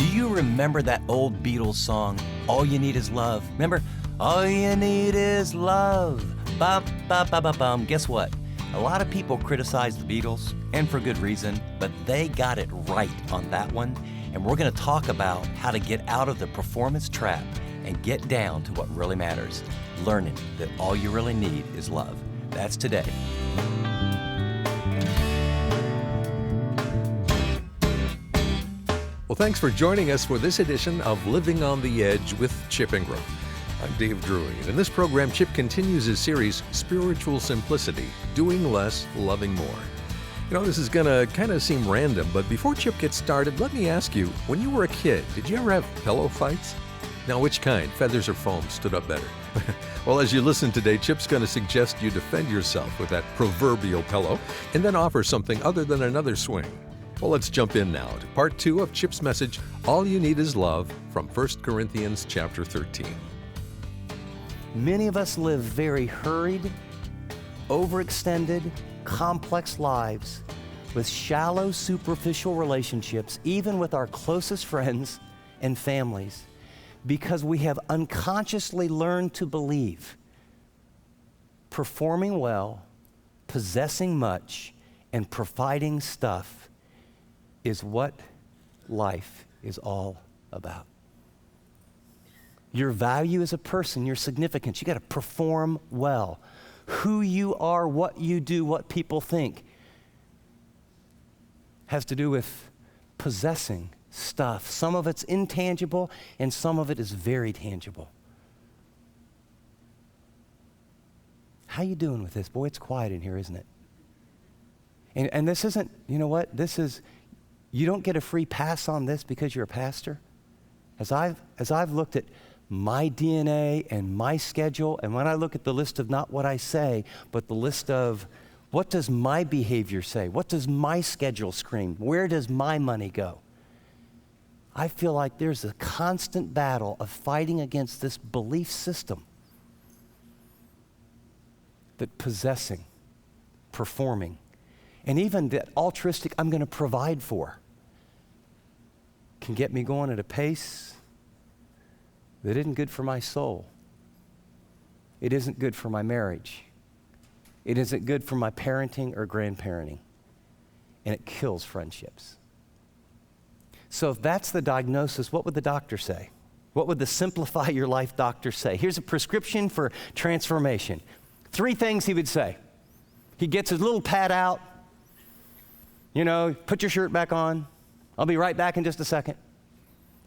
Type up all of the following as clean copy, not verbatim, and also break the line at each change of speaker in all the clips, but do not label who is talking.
Do you remember that old Beatles song, All You Need Is Love? Remember? All you need is love. Bum, bum, bum, bum, bum. Guess what? A lot of people criticize the Beatles, and for good reason, but they got it right on that one. And we're going to talk about how to get out of the performance trap and get down to what really matters, learning that all you really need is love. That's today.
Well, thanks for joining us for this edition of Living on the Edge with Chip Ingram. I'm Dave Drury, and in this program, Chip continues his series, Spiritual Simplicity, Doing Less, Loving More. You know, this is going to kind of seem random, but before Chip gets started, let me ask you, when you were a kid, did you ever have pillow fights? Now, which kind, feathers or foam, stood up better? Well, as you listen today, Chip's going to suggest you defend yourself with that proverbial pillow and then offer something other than another swing. Well, let's jump in now to part 2 of Chip's message, All You Need Is Love, from 1 Corinthians chapter 13.
Many of us live very hurried, overextended, complex lives with shallow, superficial relationships, even with our closest friends and families, because we have unconsciously learned to believe performing well, possessing much, and providing stuff is what life is all about. Your value as a person, your significance, you got to perform well. Who you are, what you do, what people think has to do with possessing stuff. Some of it's intangible and some of it is very tangible. How you doing with this? Boy, it's quiet in here, isn't it? And this isn't, you know what? This is, you don't get a free pass on this because you're a pastor. As I've looked at my DNA and my schedule, and when I look at the list of not what I say, but the list of what does my behavior say? What does my schedule scream? Where does my money go? I feel like there's a constant battle of fighting against this belief system that possessing, performing, and even that altruistic, I'm going to provide for, can get me going at a pace that isn't good for my soul. It isn't good for my marriage. It isn't good for my parenting or grandparenting. And it kills friendships. So if that's the diagnosis, what would the doctor say? What would the Simplify Your Life doctor say? Here's a prescription for transformation. 3 things he would say. He gets his little pad out. You know, put your shirt back on. I'll be right back in just a second.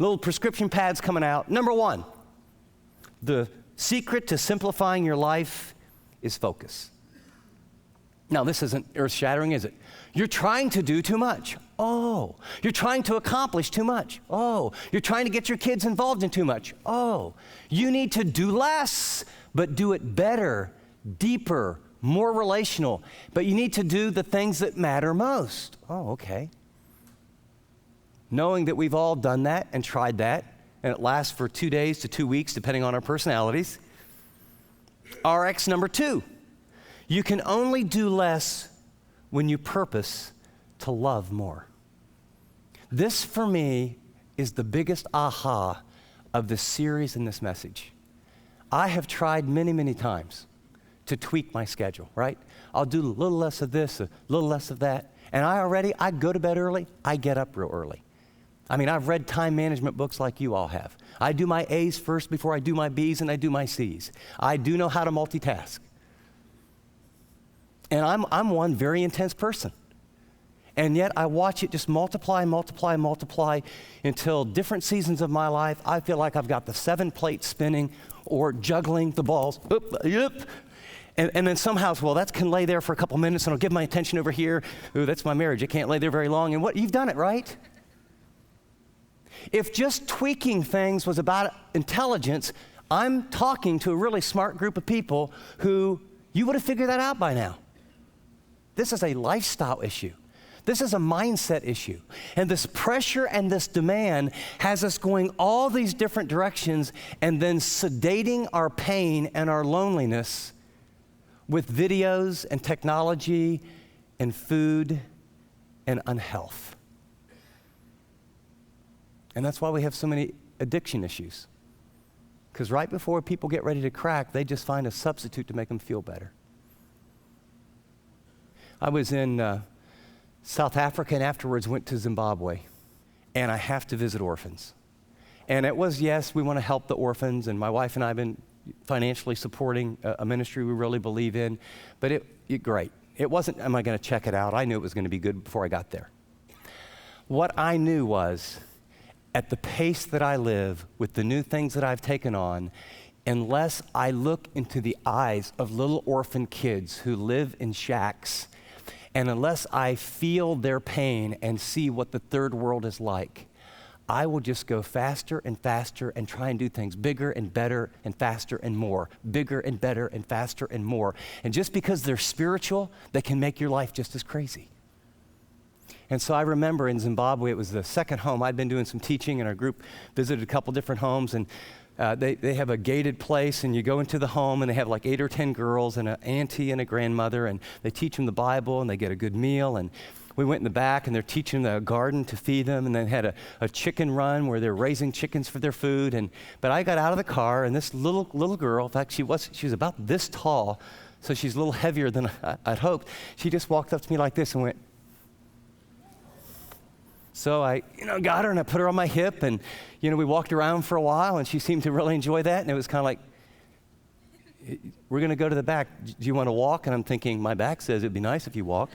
Little prescription pads coming out. Number 1, the secret to simplifying your life is focus. Now, this isn't earth-shattering, is it? You're trying to do too much. Oh. You're trying to accomplish too much. Oh. You're trying to get your kids involved in too much. Oh. You need to do less, but do it better, deeper, more relational. But you need to do the things that matter most. Oh, okay. Knowing that we've all done that and tried that, and it lasts for 2 days to 2 weeks, depending on our personalities. RX number 2, you can only do less when you purpose to love more. This, for me, is the biggest aha of this series and this message. I have tried many, many times to tweak my schedule, right? I'll do a little less of this, a little less of that. And I go to bed early, I get up real early. I mean, I've read time management books like you all have. I do my A's first before I do my B's and I do my C's. I do know how to multitask. And I'm one very intense person. And yet I watch it just multiply until different seasons of my life, I feel like I've got the 7 plates spinning or juggling the balls. And then somehow, well, that can lay there for a couple minutes and I'll give my attention over here. Ooh, that's my marriage. It can't lay there very long. And what, you've done it, right? If just tweaking things was about intelligence, I'm talking to a really smart group of people who you would have figured that out by now. This is a lifestyle issue. This is a mindset issue. And this pressure and this demand has us going all these different directions and then sedating our pain and our loneliness with videos and technology and food and unhealth. And that's why we have so many addiction issues. Because right before people get ready to crack, they just find a substitute to make them feel better. I was in South Africa and afterwards went to Zimbabwe. And I have to visit orphans. And it was, yes, we want to help the orphans, and my wife and I have been financially supporting a ministry we really believe in, but it great. It wasn't, am I going to check it out? I knew it was going to be good before I got there. What I knew was, at the pace that I live, with the new things that I've taken on, unless I look into the eyes of little orphan kids who live in shacks, and unless I feel their pain and see what the third world is like, I will just go faster and faster and try and do things bigger and better and faster and more, bigger and better and faster and more. And just because they're spiritual, they can make your life just as crazy. And so I remember in Zimbabwe, it was the second home. I'd been doing some teaching, and our group visited a couple different homes, and they have a gated place, and you go into the home, and they have like 8 or 10 girls and an auntie and a grandmother, and they teach them the Bible, and they get a good meal. And we went in the back, and they're teaching them a garden to feed them, and they had a chicken run where they're raising chickens for their food. But I got out of the car, and this little girl, in fact, she was about this tall, so she's a little heavier than I'd hoped. She just walked up to me like this and went. So I, got her and I put her on my hip, and, we walked around for a while, and she seemed to really enjoy that. And it was kind of like, we're going to go to the back. Do you want to walk? And I'm thinking, my back says it'd be nice if you walked.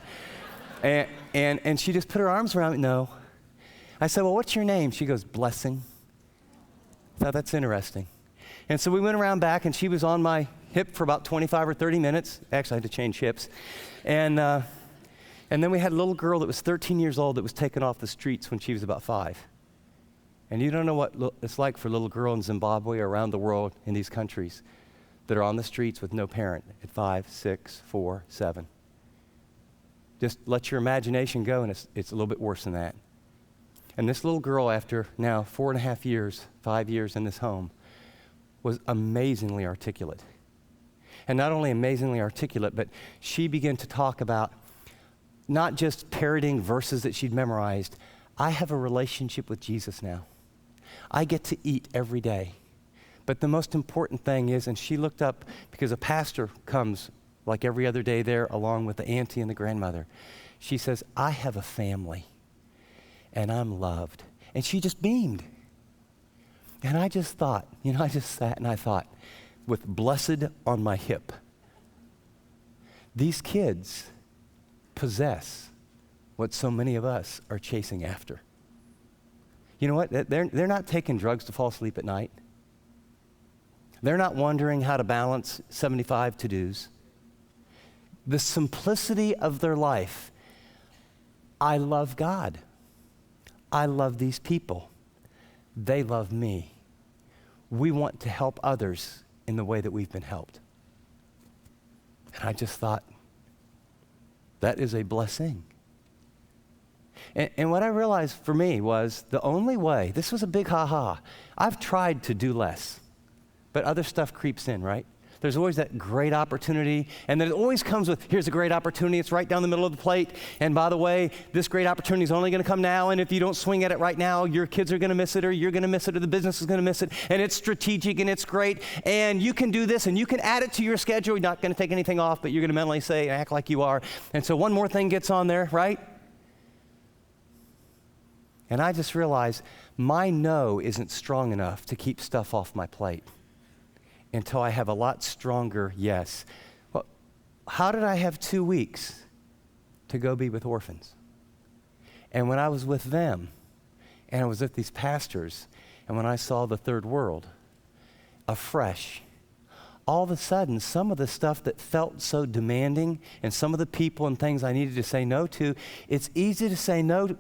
And she just put her arms around me. No. I said, well, what's your name? She goes, Blessing. I thought that's interesting. And so we went around back, and she was on my hip for about 25 or 30 minutes. Actually, I had to change hips. And then we had a little girl that was 13 years old that was taken off the streets when she was about 5. And you don't know what it's like for a little girl in Zimbabwe or around the world in these countries that are on the streets with no parent at 5, 6, 4, 7. Just let your imagination go, and it's a little bit worse than that. And this little girl, after now 4.5 years, 5 years in this home, was amazingly articulate. And not only amazingly articulate, but she began to talk about not just parroting verses that she'd memorized. I have a relationship with Jesus now. I get to eat every day. But the most important thing is, and she looked up because a pastor comes like every other day there along with the auntie and the grandmother. She says, I have a family and I'm loved. And she just beamed. And I just thought, I just sat and I thought, with blessed on my hip, these kids possess what so many of us are chasing after. You know what? They're not taking drugs to fall asleep at night. They're not wondering how to balance 75 to-dos. The simplicity of their life. I love God. I love these people. They love me. We want to help others in the way that we've been helped. And I just thought, that is a blessing. And what I realized for me was the only way, this was a big ha-ha. I've tried to do less, but other stuff creeps in, right? There's always that great opportunity, and then it always comes with, here's a great opportunity, it's right down the middle of the plate, and by the way, this great opportunity is only going to come now, and if you don't swing at it right now, your kids are going to miss it, or you're going to miss it, or the business is going to miss it, and it's strategic, and it's great, and you can do this, and you can add it to your schedule. You're not going to take anything off, but you're going to mentally say, act like you are, and so one more thing gets on there, right? And I just realized my no isn't strong enough to keep stuff off my plate until I have a lot stronger yes. Well, how did I have 2 weeks to go be with orphans? And when I was with them, and I was with these pastors, and when I saw the third world afresh, all of a sudden, some of the stuff that felt so demanding, and some of the people and things I needed to say no to, it's easy to say no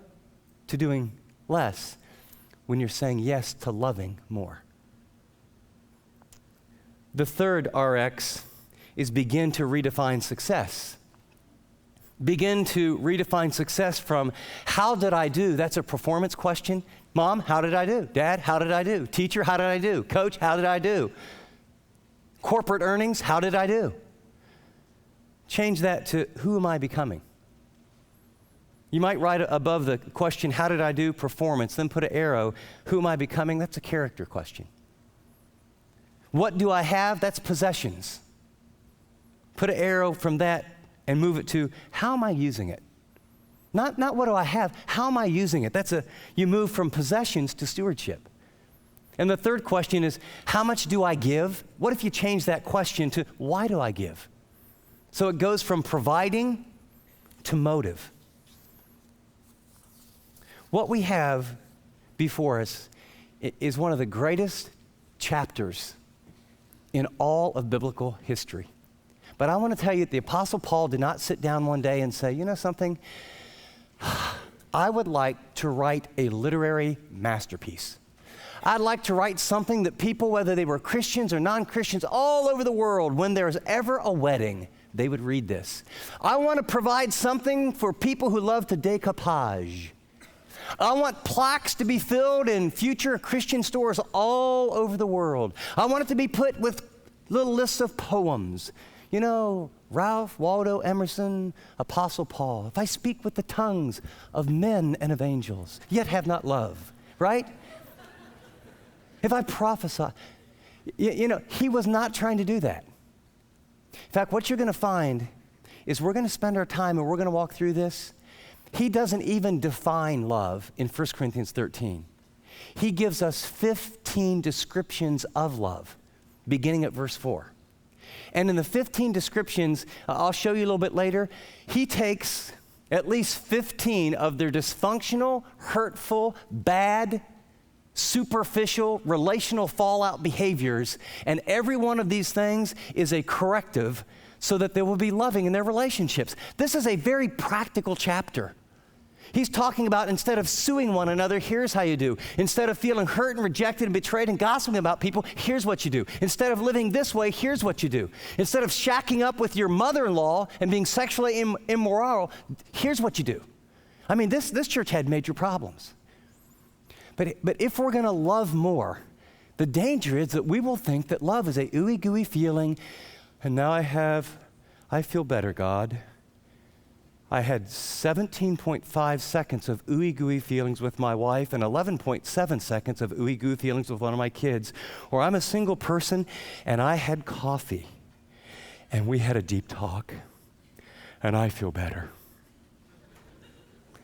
to doing less when you're saying yes to loving more. The third RX is begin to redefine success. Begin to redefine success from how did I do? That's a performance question. Mom, how did I do? Dad, how did I do? Teacher, how did I do? Coach, how did I do? Corporate earnings, how did I do? Change that to who am I becoming? You might write above the question, how did I do? Performance. Then put an arrow. Who am I becoming? That's a character question. What do I have? That's possessions. Put an arrow from that and move it to, how am I using it? Not what do I have, how am I using it? You move from possessions to stewardship. And the third question is, how much do I give? What if you change that question to, why do I give? So it goes from providing to motive. What we have before us is one of the greatest chapters in all of biblical history. But I want to tell you that the Apostle Paul did not sit down one day and say, you know something? I would like to write a literary masterpiece. I'd like to write something that people, whether they were Christians or non-Christians all over the world, when there's ever a wedding, they would read this. I want to provide something for people who love to decoupage. I want plaques to be filled in future Christian stores all over the world. I want it to be put with little lists of poems. You know, Ralph Waldo Emerson, Apostle Paul. If I speak with the tongues of men and of angels, yet have not love, right? If I prophesy, you know, he was not trying to do that. In fact, what you're going to find is we're going to spend our time and we're going to walk through this. He doesn't even define love in 1 Corinthians 13. He gives us 15 descriptions of love, beginning at verse 4. And in the 15 descriptions, I'll show you a little bit later, he takes at least 15 of their dysfunctional, hurtful, bad, superficial, relational fallout behaviors, and every one of these things is a corrective so that they will be loving in their relationships. This is a very practical chapter. He's talking about, instead of suing one another, here's how you do. Instead of feeling hurt and rejected and betrayed and gossiping about people, here's what you do. Instead of living this way, here's what you do. Instead of shacking up with your mother-in-law and being sexually immoral, here's what you do. I mean, this church had major problems. But if we're going to love more, the danger is that we will think that love is a ooey-gooey feeling, and now I feel better, God. I had 17.5 seconds of ooey-gooey feelings with my wife and 11.7 seconds of ooey-gooey feelings with one of my kids. Or I'm a single person and I had coffee and we had a deep talk and I feel better.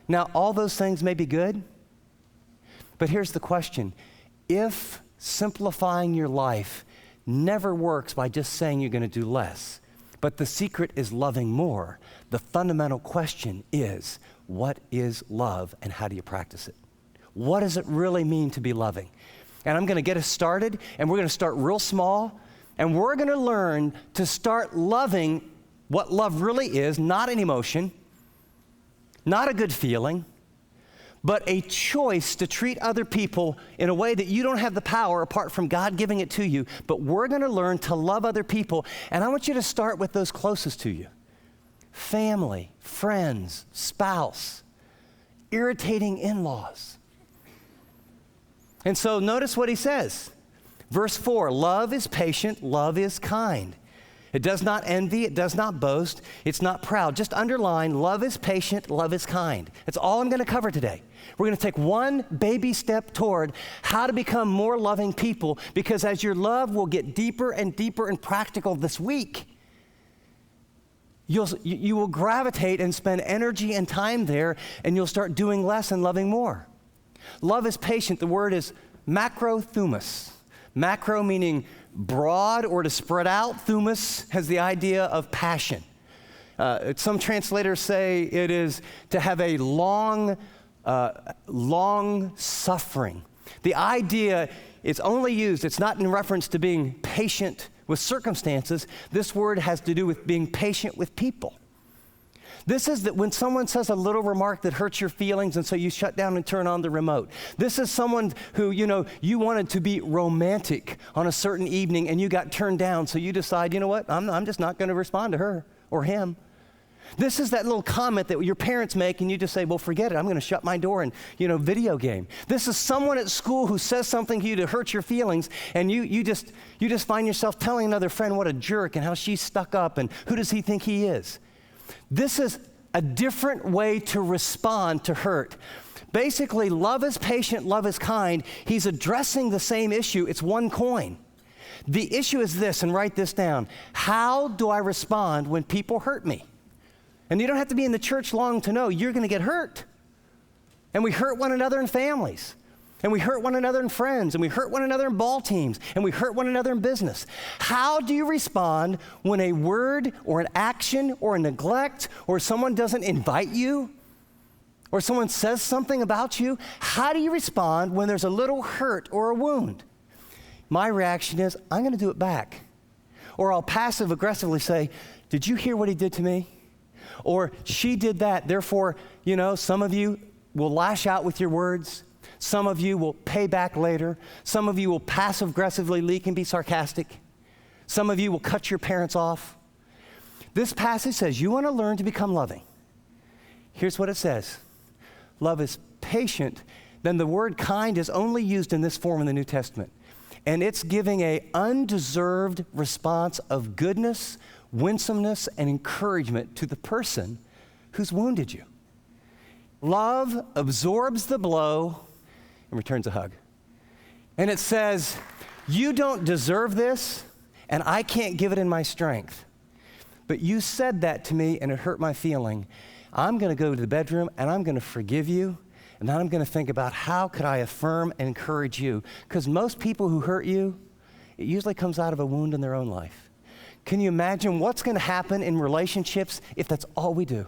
Now, all those things may be good, but here's the question. If simplifying your life never works by just saying you're going to do less, but the secret is loving more, the fundamental question is, what is love and how do you practice it? What does it really mean to be loving? And I'm going to get us started, and we're going to start real small, and we're going to learn to start loving what love really is, not an emotion, not a good feeling, but a choice to treat other people in a way that you don't have the power apart from God giving it to you. But we're going to learn to love other people, and I want you to start with those closest to you. Family, friends, spouse, irritating in-laws. And so notice what he says. Verse 4, love is patient, love is kind. It does not envy, it does not boast, it's not proud. Just underline, love is patient, love is kind. That's all I'm going to cover today. We're going to take one baby step toward how to become more loving people, because as your love will get deeper and deeper and practical this week, you will gravitate and spend energy and time there, and you'll start doing less and loving more. Love is patient. The word is macrothumos. Macro meaning broad or to spread out. Thumos has the idea of passion. Some translators say it is to have a long suffering. The idea is only used, it's not in reference to being patient with circumstances. This word has to do with being patient with people. This is that when someone says a little remark that hurts your feelings, and so you shut down and turn on the remote. This is someone who, you wanted to be romantic on a certain evening and you got turned down, so you decide, you know what, I'm just not going to respond to her or him. This is that little comment that your parents make and you just say, well, forget it, I'm going to shut my door and, video game. This is someone at school who says something to you to hurt your feelings, and you just find yourself telling another friend what a jerk and how she's stuck up and who does he think he is. This is a different way to respond to hurt. Basically, love is patient, love is kind. He's addressing the same issue. It's one coin. The issue is this, and write this down. How do I respond when people hurt me? And you don't have to be in the church long to know you're going to get hurt. And we hurt one another in families. And we hurt one another in friends. And we hurt one another in ball teams. And we hurt one another in business. How do you respond when a word or an action or a neglect or someone doesn't invite you or someone says something about you? How do you respond when there's a little hurt or a wound? My reaction is, I'm going to do it back. Or I'll passive aggressively say, did you hear what he did to me? Or she did that, therefore, some of you will lash out with your words. Some of you will pay back later. Some of you will passive-aggressively leak and be sarcastic. Some of you will cut your parents off. This passage says you want to learn to become loving. Here's what it says. Love is patient. Then the word kind is only used in this form in the New Testament. And it's giving an undeserved response of goodness, winsomeness, and encouragement to the person who's wounded you. Love absorbs the blow and returns a hug. And it says, you don't deserve this, and I can't give it in my strength. But you said that to me, and it hurt my feeling. I'm going to go to the bedroom, and I'm going to forgive you, and then I'm going to think about how could I affirm and encourage you. Because most people who hurt you, it usually comes out of a wound in their own life. Can you imagine what's going to happen in relationships if that's all we do?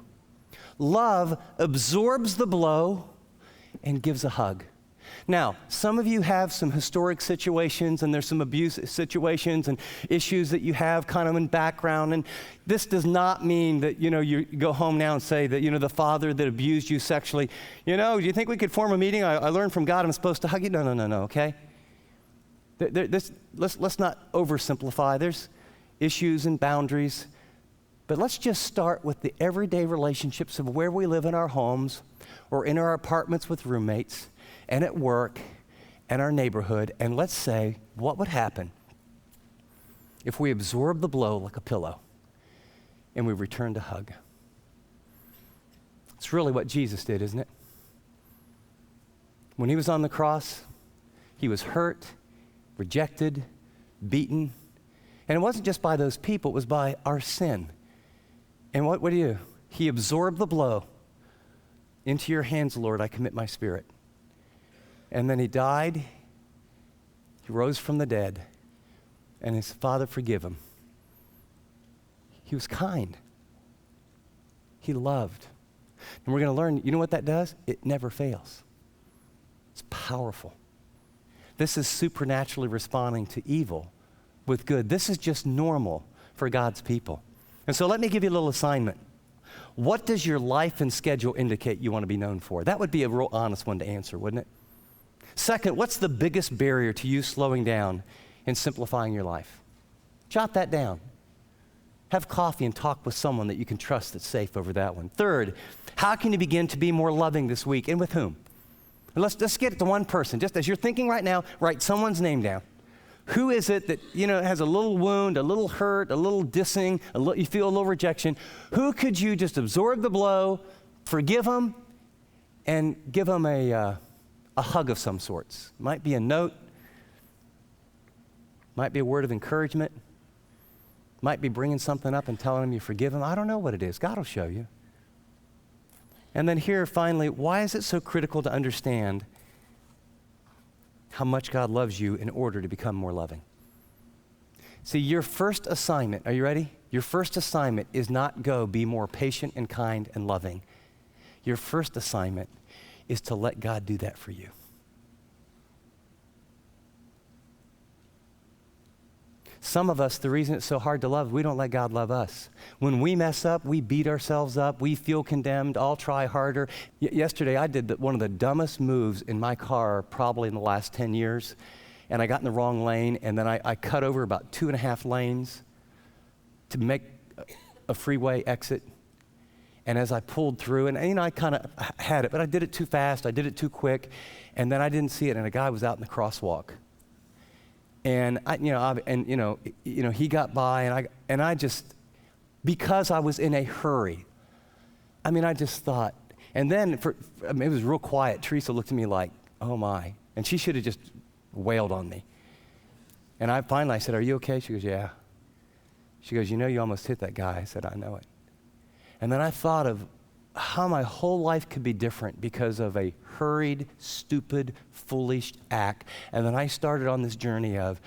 Love absorbs the blow and gives a hug. Now, some of you have some historic situations, and there's some abuse situations and issues that you have kind of in background, and this does not mean that, you go home now and say that, the father that abused you sexually, do you think we could form a meeting? I learned from God I'm supposed to hug you. No, okay? Let's not oversimplify. There's issues and boundaries, but let's just start with the everyday relationships of where we live in our homes or in our apartments with roommates and at work and our neighborhood, and let's say what would happen if we absorb the blow like a pillow and we returned a hug. It's really what Jesus did, isn't it? When he was on the cross, he was hurt, rejected, beaten, and it wasn't just by those people, it was by our sin. And what do you do? He absorbed the blow. Into your hands, Lord, I commit my spirit. And then he died, he rose from the dead, and his Father forgive him. He was kind. He loved. And we're going to learn, you know what that does? It never fails. It's powerful. This is supernaturally responding to evil with good. This is just normal for God's people. And so let me give you a little assignment. What does your life and schedule indicate you want to be known for? That would be a real honest one to answer, wouldn't it? Second, what's the biggest barrier to you slowing down and simplifying your life? Jot that down. Have coffee and talk with someone that you can trust that's safe over that one. Third, how can you begin to be more loving this week, and with whom? And let's get it to one person. Just as you're thinking right now, write someone's name down. Who is it that, has a little wound, a little hurt, a little dissing, you feel a little rejection? Who could you just absorb the blow, forgive them, and give them a hug of some sorts? Might be a note, might be a word of encouragement, might be bringing something up and telling them you forgive them. I don't know what it is. God will show you. And then here, finally, why is it so critical to understand how much God loves you in order to become more loving? See, your first assignment, are you ready? Your first assignment is not go be more patient and kind and loving. Your first assignment is to let God do that for you. Some of us, the reason it's so hard to love, we don't let God love us. When we mess up, we beat ourselves up, we feel condemned, I'll try harder. Yesterday, I did one of the dumbest moves in my car probably in the last 10 years, and I got in the wrong lane, and then I cut over about 2.5 lanes to make a freeway exit. And as I pulled through, and I kind of had it, but I did it too fast, I did it too quick, and then I didn't see it, and a guy was out in the crosswalk. And he got by, and I just, because I was in a hurry, I mean, I just thought, and then it was real quiet. Teresa looked at me like, oh my. And she should have just wailed on me. And I said, are you okay? She goes, yeah. She goes, you almost hit that guy. I said, I know it. And then I thought of how my whole life could be different because of a hurried, stupid, foolish act. And then I started on this journey of,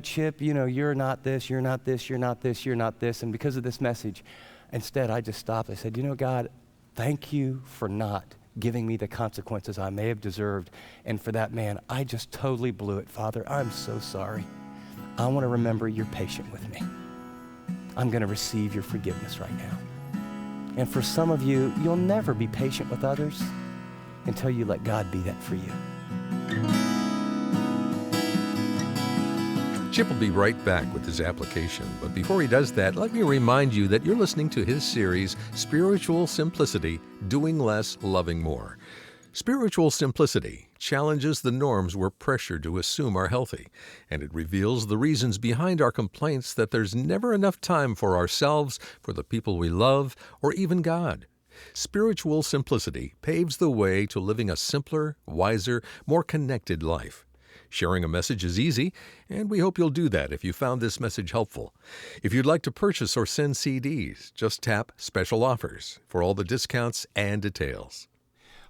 Chip, you're not this, you're not this, you're not this, you're not this. And because of this message, instead I just stopped. I said, God, thank you for not giving me the consequences I may have deserved. And for that, man, I just totally blew it. Father, I'm so sorry. I want to remember you're patient with me. I'm going to receive your forgiveness right now. And for some of you, you'll never be patient with others until you let God be that for you.
Chip will be right back with his application, but before he does that, let me remind you that you're listening to his series, Spiritual Simplicity, Doing Less, Loving More. Spiritual simplicity challenges the norms we're pressured to assume are healthy, and it reveals the reasons behind our complaints that there's never enough time for ourselves, for the people we love, or even God. Spiritual simplicity paves the way to living a simpler, wiser, more connected life. Sharing a message is easy, and we hope you'll do that if you found this message helpful. If you'd like to purchase or send CDs, just tap Special Offers for all the discounts and details.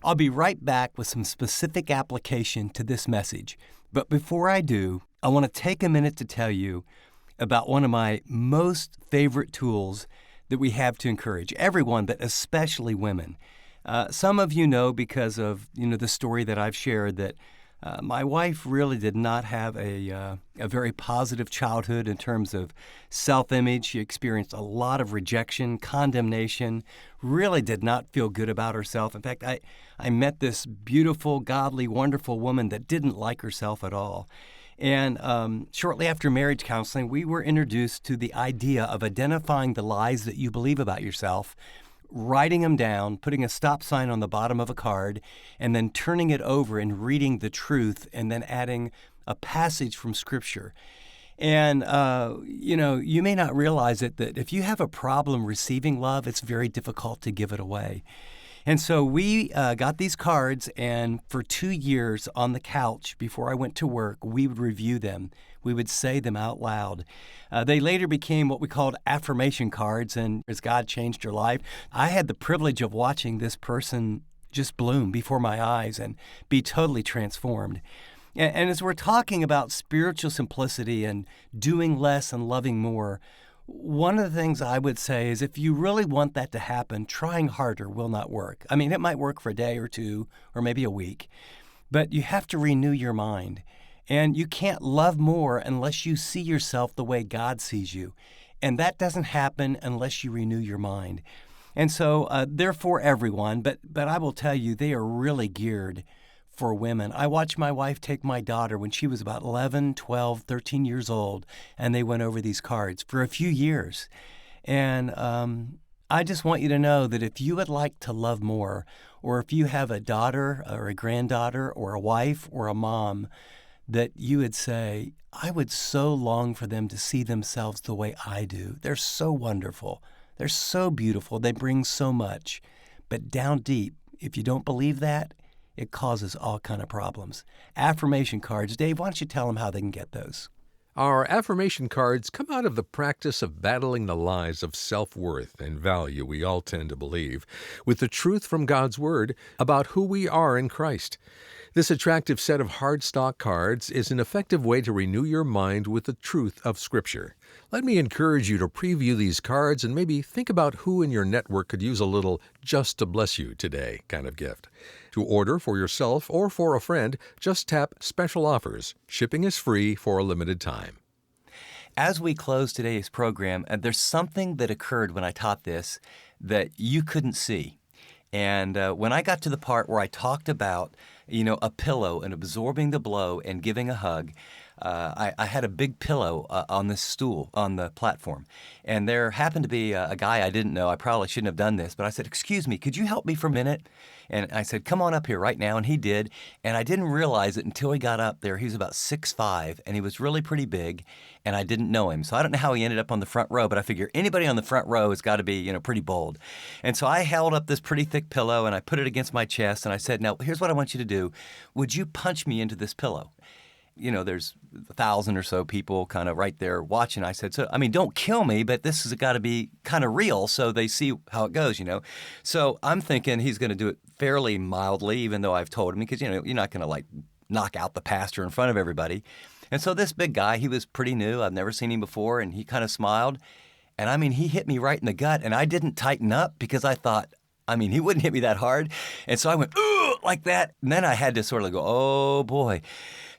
I'll be right back with some specific application to this message. But before I do, I want to take a minute to tell you about one of my most favorite tools that we have to encourage everyone, but especially women. Some of you know because of the story that I've shared that my wife really did not have a very positive childhood in terms of self-image. She experienced a lot of rejection, condemnation, really did not feel good about herself. In fact, I met this beautiful, godly, wonderful woman that didn't like herself at all. And shortly after marriage counseling, we were introduced to the idea of identifying the lies that you believe about yourself, writing them down, putting a stop sign on the bottom of a card, and then turning it over and reading the truth, and then adding a passage from Scripture. And, you may not realize it, that if you have a problem receiving love, it's very difficult to give it away. And so we got these cards, and for 2 years on the couch before I went to work, we would review them. We would say them out loud. They later became what we called Affirmation Cards, and as God changed your life, I had the privilege of watching this person just bloom before my eyes and be totally transformed. And as we're talking about spiritual simplicity and doing less and loving more, one of the things I would say is if you really want that to happen, trying harder will not work. I mean, it might work for a day or two or maybe a week, but you have to renew your mind. And you can't love more unless you see yourself the way God sees you. And that doesn't happen unless you renew your mind. And so they're for everyone, but I will tell you, they are really geared for women. I watched my wife take my daughter when she was about 11, 12, 13 years old, and they went over these cards for a few years. And I just want you to know that if you would like to love more, or if you have a daughter or a granddaughter or a wife or a mom, that you would say, I would so long for them to see themselves the way I do. They're so wonderful. They're so beautiful. They bring so much. But down deep, if you don't believe that, it causes all kind of problems. Affirmation cards. Dave, why don't you tell them how they can get those?
Our affirmation cards come out of the practice of battling the lies of self-worth and value we all tend to believe with the truth from God's Word about who we are in Christ. This attractive set of hardstock cards is an effective way to renew your mind with the truth of Scripture. Let me encourage you to preview these cards and maybe think about who in your network could use a little just to bless you today kind of gift. To order for yourself or for a friend, just tap Special Offers. Shipping is free for a limited time.
As we close today's program, there's something that occurred when I taught this that you couldn't see. And when I got to the part where I talked about, a pillow and absorbing the blow and giving a hug, I had a big pillow on this stool on the platform. And there happened to be a guy I didn't know. I probably shouldn't have done this, but I said, "Excuse me, could you help me for a minute?" And I said, "Come on up here right now." And he did. And I didn't realize it until he got up there. He was about 6'5", and he was really pretty big, and I didn't know him. So I don't know how he ended up on the front row, but I figure anybody on the front row has got to be, pretty bold. And so I held up this pretty thick pillow, and I put it against my chest, and I said, "Now, here's what I want you to do. Would you punch me into this pillow?" There's 1,000 or so people kind of right there watching. I said, don't kill me, but this has got to be kind of real so they see how it goes, So I'm thinking he's going to do it fairly mildly, even though I've told him, because, you're not going to knock out the pastor in front of everybody. And so this big guy, he was pretty new. I've never seen him before, and he kind of smiled. And he hit me right in the gut, and I didn't tighten up because I thought, he wouldn't hit me that hard. And so I went, "Ooh," like that. And then I had to sort of go, "Oh, boy."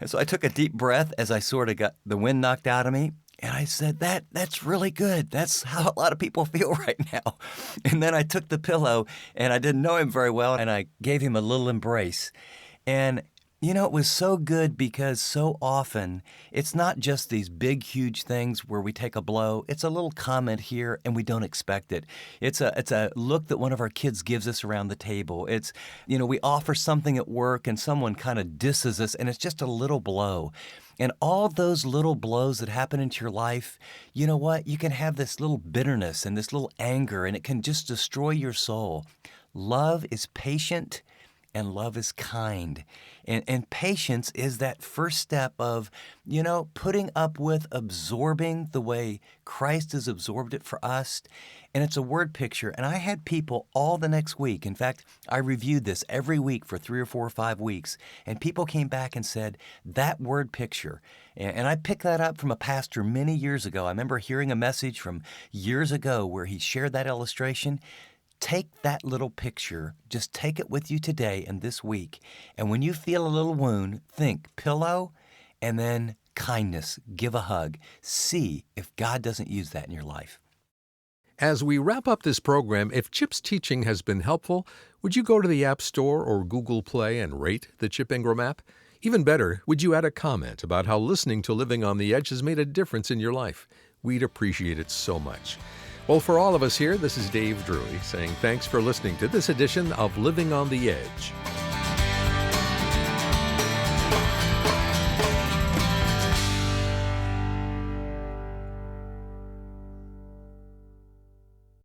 And so I took a deep breath as I sort of got the wind knocked out of me. And I said, that's really good. That's how a lot of people feel right now. And then I took the pillow, and I didn't know him very well, and I gave him a little embrace. And it was so good because so often it's not just these big, huge things where we take a blow. It's a little comment here and we don't expect it. It's a look that one of our kids gives us around the table. It's, we offer something at work and someone kind of disses us, and it's just a little blow. And all those little blows that happen into your life, you know what? You can have this little bitterness and this little anger, and it can just destroy your soul. Love is patient. And love is kind. And patience is that first step of, putting up with absorbing the way Christ has absorbed it for us. And it's a word picture. And I had people all the next week. In fact, I reviewed this every week for 3 or 4 or 5 weeks. And people came back and said, that word picture. And I picked that up from a pastor many years ago. I remember hearing a message from years ago where he shared that illustration. Take that little picture, just take it with you today and this week. And when you feel a little wound, think pillow and then kindness. Give a hug. See if God doesn't use that in your life.
As we wrap up this program, if Chip's teaching has been helpful, would you go to the App Store or Google Play and rate the Chip Ingram app? Even better, would you add a comment about how listening to Living on the Edge has made a difference in your life? We'd appreciate it so much. Well, for all of us here, this is Dave Drury saying thanks for listening to this edition of Living on the Edge.